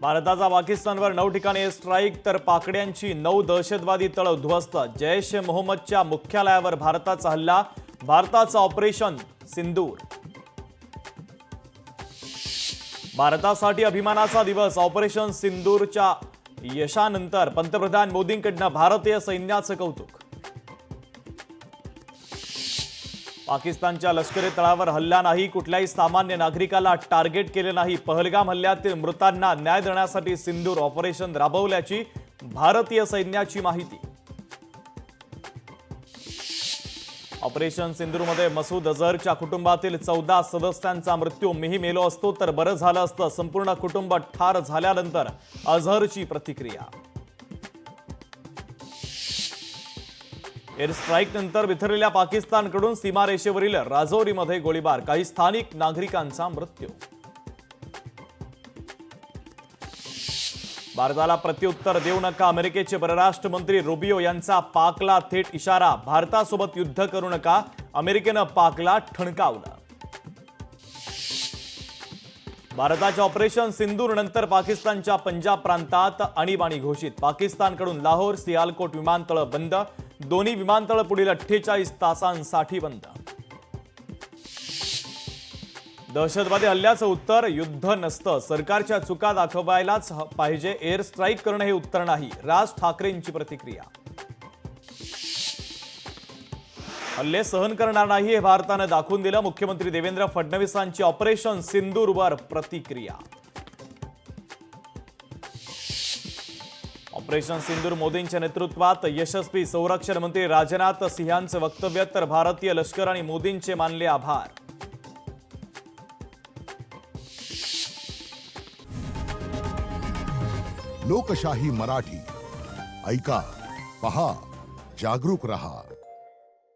भारताचा पाकिस्तानवर 9 ठिकाणी स्ट्राईक तर पाकड्यांची 9 दहशतवादी तळ उद्ध्वस्त। जैश ए मोहम्मदच्या मुख्यालयावर भारताचा हल्ला, भारताचा ऑपरेशन सिंदूर। भारतासाठी अभिमानाचा दिवस। ऑपरेशन सिंदूरच्या यशानंतर पंतप्रधान मोदींकडून भारतीय सैन्याचं कौतुक। पाकिस्तानच्या लष्करी तळावर हल्ला नाही, कुठल्याही सामान्य नागरिकाला टार्गेट केले नाही। पहलगाम हल्ल्यातील मृतांना न्याय देण्यासाठी सिंदूर ऑपरेशन राबवल्याची भारतीय सैन्याची माहिती। ऑपरेशन सिंदूरमध्ये मसूद अझहरच्या कुटुंबातील 14 सदस्यांचा मृत्यू। मीही मेलो असतो तर बरं झालं असतं, संपूर्ण कुटुंब ठार झाल्यानंतर अझहरची प्रतिक्रिया। एअर स्ट्राईक नंतर विथरलेल्या पाकिस्तानकडून सीमारेषेवरील राजौरीमध्ये गोळीबार, काही स्थानिक नागरिकांचा मृत्यू। भारताला प्रत्युत्तर देऊ नका, अमेरिकेचे परराष्ट्र मंत्री रुबियो यांचा पाकला थेट इशारा। भारतासोबत युद्ध करू नका, अमेरिकेनं पाकला ठणकावलं। भारताच्या ऑपरेशन सिंदूर नंतर पाकिस्तानच्या पंजाब प्रांतात आणीबाणी घोषित। पाकिस्तानकडून लाहोर सियालकोट विमानतळ बंद, दोन्ही विमानतळ पुढील 48 तासांसाठी बंद। दहशतवादी हल्ल्याचं उत्तर युद्ध नसतं, सरकारच्या चुका दाखवायलाच पाहिजे, एअर स्ट्राईक करणं हे उत्तर नाही, राज ठाकरेंची प्रतिक्रिया। हल्ले सहन करणार नाही हे भारतानं दाखवून दिलं, मुख्यमंत्री देवेंद्र फडणवीसांची ऑपरेशन सिंदूरवर प्रतिक्रिया। ऑपरेशन सिंदूर मोदींच्या नेतृत्वात यशस्वी, संरक्षण मंत्री राजनाथ सिंहांचं वक्तव्य, तर भारतीय लष्कर आणि मोदींचे मानले आभार। लोकशाही मराठी ऐका, पहा, जागरूक रहा।